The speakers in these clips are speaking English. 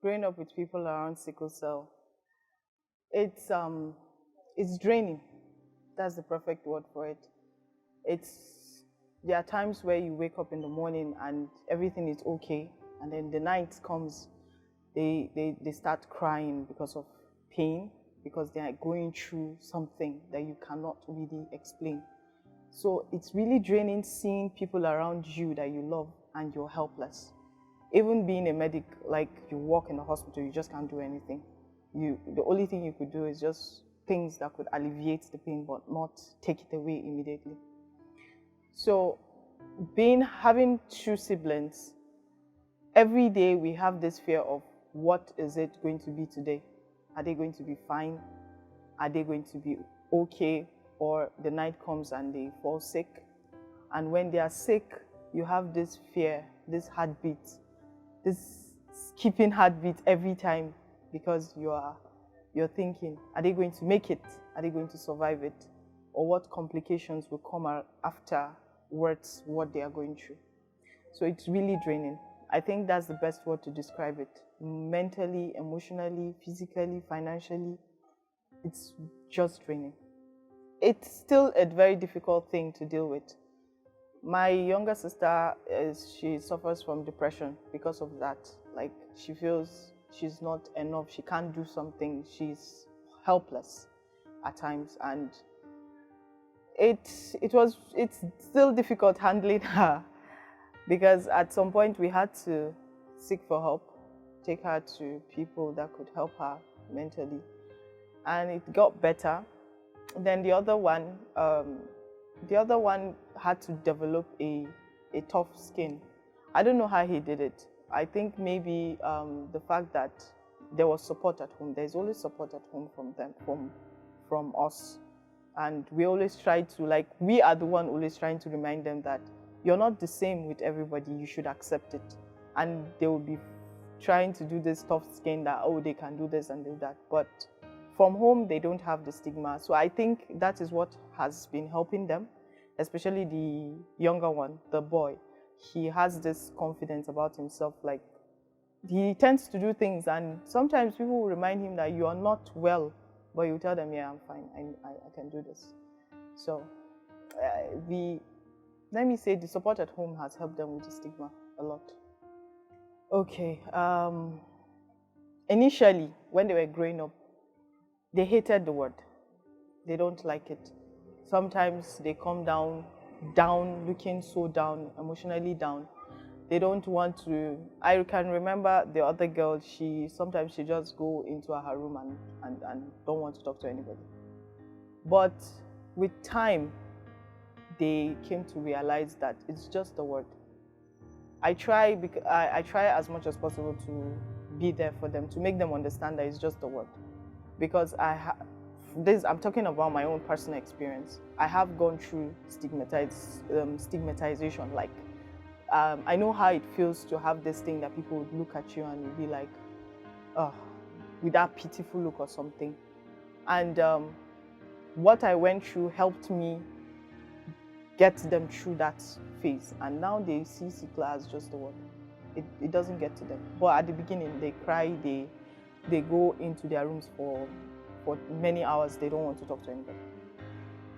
Growing up with people around sickle cell, it's it's draining. That's the perfect word for it. It's There are times where you wake up in the morning and everything is okay, and then the night comes, they start crying because of pain, because they are going through something that you cannot really explain. So it's really draining seeing people around you that you love and you're helpless. Even being a medic, like you work in a hospital, you just can't do anything. The only thing you could do is just things that could alleviate the pain, but not take it away immediately. So, having two siblings, every day we have this fear of what is it going to be today? Are they going to be fine? Are they going to be okay? Or the night comes and they fall sick. And when they are sick, you have this fear, this heartbeat, this skipping heartbeat every time, because you're thinking, are they going to make it? Are they going to survive it? Or what complications will come afterwards what they are going through? So it's really draining. I think that's the best word to describe it. Mentally, emotionally, physically, financially, it's just draining. It's still a very difficult thing to deal with. My younger sister, she suffers from depression because of that. Like, she feels she's not enough, she can't do something, she's helpless at times, and it's still difficult handling her, because at some point we had to seek for help, take her to people that could help her mentally, and it got better. Then the other one had to develop a tough skin. I don't know how he did it. I think maybe the fact that there was support at home. There's always support at home from us, and we always try to, we are the one always trying to remind them that you're not the same with everybody. You should accept it, and they will be trying to do this tough skin that, oh, they can do this and do that, but from home they don't have the stigma. So I think that is what has been helping them, especially the younger one, the boy. He has this confidence about himself, like he tends to do things, and sometimes people will remind him that you are not well, but you tell them, yeah, I'm fine, I can do this. So let me say the support at home has helped them with the stigma a lot. Okay, initially when they were growing up, they hated the word. They don't like it. Sometimes they come down, looking so down, emotionally down. They don't want to. I can remember the other girl, sometimes she just go into her room and don't want to talk to anybody. But with time, they came to realize that it's just a word. I try as much as possible to be there for them, to make them understand that it's just a word. Because I'm talking about my own personal experience. I have gone through stigmatization. Like, I know how it feels to have this thing that people would look at you and you'd be like, oh, with that pitiful look or something. And what I went through helped me get them through that phase. And now they see sickle as just a word. It doesn't get to them. But at the beginning, they cry, they go into their rooms for many hours. They don't want to talk to anybody.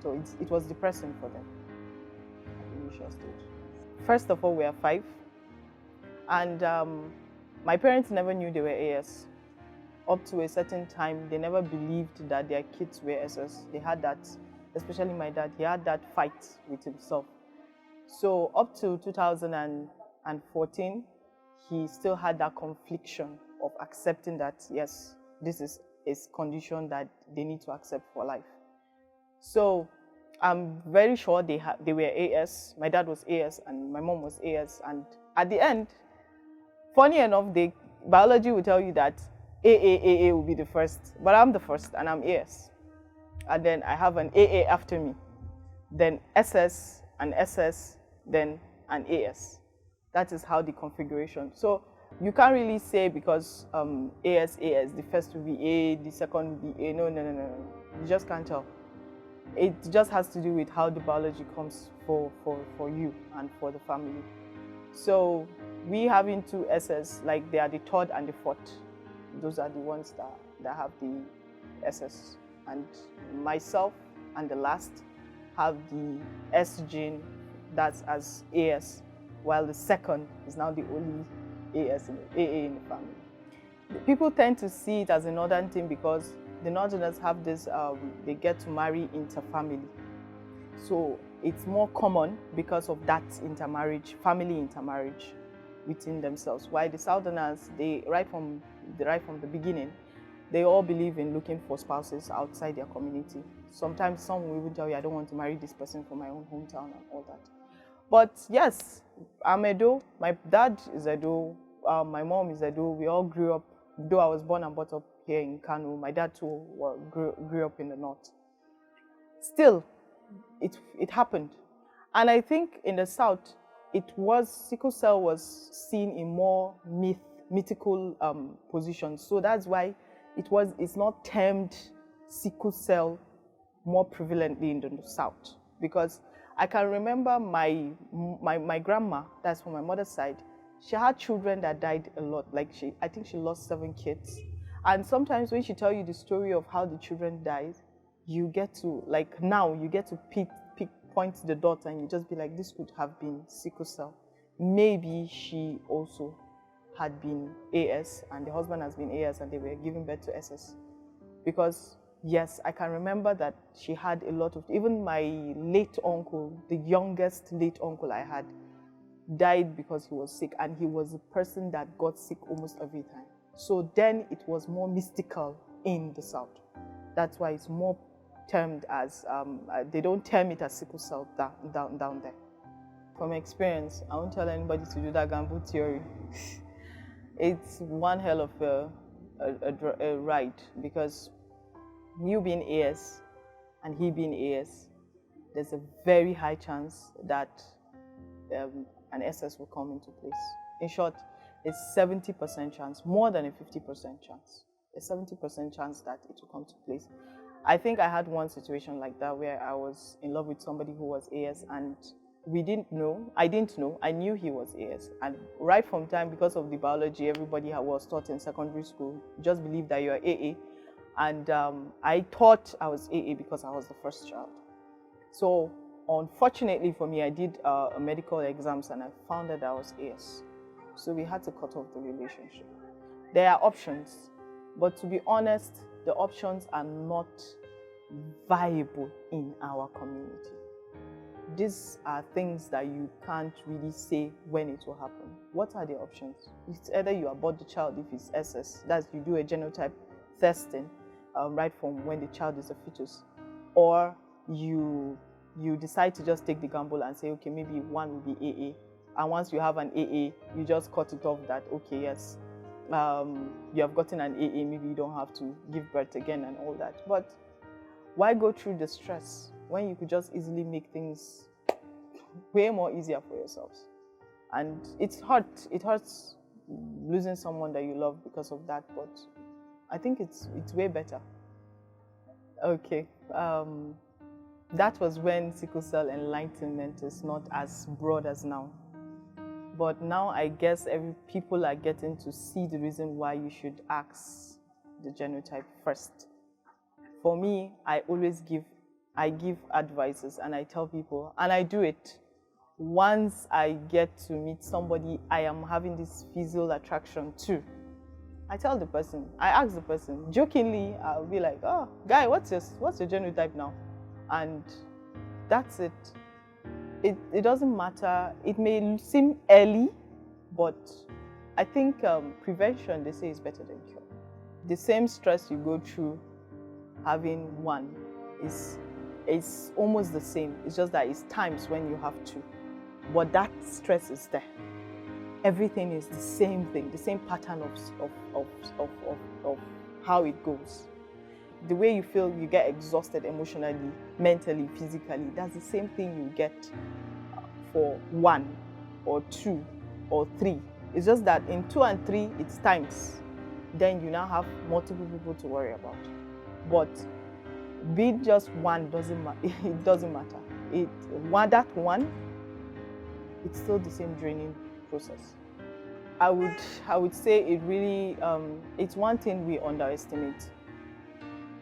So it was depressing for them at the initial stage. First of all, we are 5, and my parents never knew they were AS. Up to a certain time, they never believed that their kids were SS. They had that, especially my dad, he had that fight with himself. So up to 2014, he still had that confliction of accepting that, yes, this is a condition that they need to accept for life. So I'm very sure they were AS. My dad was AS and my mom was AS. And at the end, funny enough, biology will tell you that AA will be the first, but I'm the first and I'm AS. And then I have an AA after me, then SS and SS, then and AS. That is how the configuration. So you can't really say because AS, the first will be A, the second will be A. No. You just can't tell. It just has to do with how the biology comes for you and for the family. So we having two SS, like they are the third and the fourth. Those are the ones that have the SS. And myself and the last have the S gene that's as AS, while the second is now the only AS in AA in the family. People tend to see it as a northern thing because the northerners have this, they get to marry interfamily. So it's more common because of that intermarriage, family intermarriage within themselves. While the southerners, they right from the beginning, they all believe in looking for spouses outside their community. Sometimes some will even tell you, I don't want to marry this person from my own hometown and all that. But yes, I'm Edo. My dad is Edo. My mom is Edo. We all grew up, though I was born and brought up here in Kano. My dad too grew up in the north. Still, it happened. And I think in the south, sickle cell was seen in more mythical positions. So that's why it's not termed sickle cell more prevalently in the south. Because I can remember my grandma, that's from my mother's side, she had children that died a lot. Like I think she lost 7 kids. And sometimes when she tell you the story of how the children died, you get to, like now, you get to point to the dot and you just be like, this could have been sickle cell. Maybe she also had been AS and the husband has been AS and they were giving birth to SS. Because yes, I can remember that she had a lot of, even my late uncle, the youngest late uncle I had, died because he was sick, and he was a person that got sick almost every time. So then it was more mystical in the south. That's why it's more termed as, they don't term it as sickle cell down there. From experience, I won't tell anybody to do that gamble theory. It's one hell of a ride, because you being AS and he being AS, there's a very high chance that an SS will come into place. In short, it's 70% chance, more than a 50% chance. A 70% chance that it will come to place. I think I had one situation like that where I was in love with somebody who was AS, and I didn't know, I knew he was AS. And right from time, because of the biology everybody was taught in secondary school, just believe that you're AA. And I thought I was AA because I was the first child. So unfortunately for me, I did a medical exams and I found that I was AS. So we had to cut off the relationship. There are options, but to be honest, the options are not viable in our community. These are things that you can't really say when it will happen. What are the options? It's either you abort the child if it's SS, that's you do a genotype testing right from when the child is a fetus, or you decide to just take the gamble and say, okay, maybe one will be AA, and once you have an AA, you just cut it off that, okay, yes, you have gotten an AA, maybe you don't have to give birth again and all that. But why go through the stress when you could just easily make things way more easier for yourselves? And it hurts losing someone that you love because of that, but I think it's way better. Okay, that was when sickle cell enlightenment is not as broad as now. But now I guess people are getting to see the reason why you should ask the genotype first. For me, I give advices and I tell people, and I do it. Once I get to meet somebody I am having this physical attraction to, I tell the person, I ask the person, jokingly, I'll be like, oh, guy, what's your genotype now? And that's it. It doesn't matter. It may seem early, but I think prevention, they say, is better than cure. The same stress you go through having one is almost the same. It's just that it's times when you have two. But that stress is there. Everything is the same thing, the same pattern of how it goes. The way you feel, you get exhausted emotionally, mentally, physically, that's the same thing you get for one. or 2 or 3. It's just that in 2 and 3, it's times. Then you now have multiple people to worry about. But be it just one doesn't matter. It doesn't matter. That one, it's still the same draining process. I would say it really it's one thing we underestimate,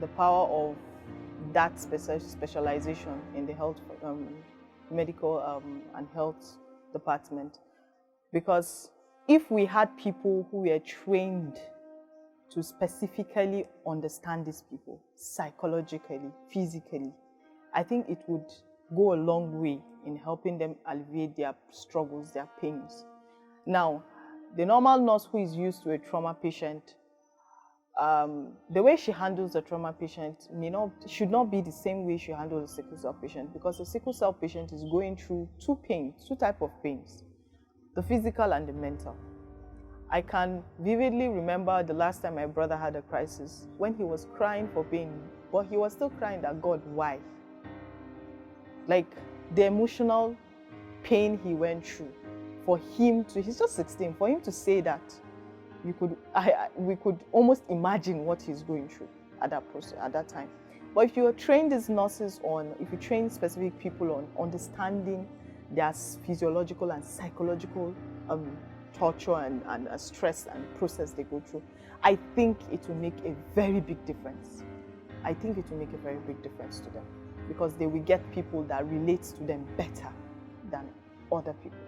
the power of that specialization in the health medical and health department. Because if we had people who were trained to specifically understand these people psychologically, physically, I think it would go a long way in helping them alleviate their struggles, their pains. Now, the normal nurse who is used to a trauma patient, the way she handles a trauma patient should not be the same way she handles a sickle cell patient, because a sickle cell patient is going through two types of pains, the physical and the mental. I can vividly remember the last time my brother had a crisis, when he was crying for pain, but he was still crying that, God, why? Like the emotional pain he went through, for him to, he's just 16, for him to say that, we could almost imagine what he's going through at that time. But if you train these nurses if you train specific people on understanding their physiological and psychological torture and stress and process they go through, I think it will make a very big difference. I think it will make a very big difference to them, because they will get people that relate to them better than other people.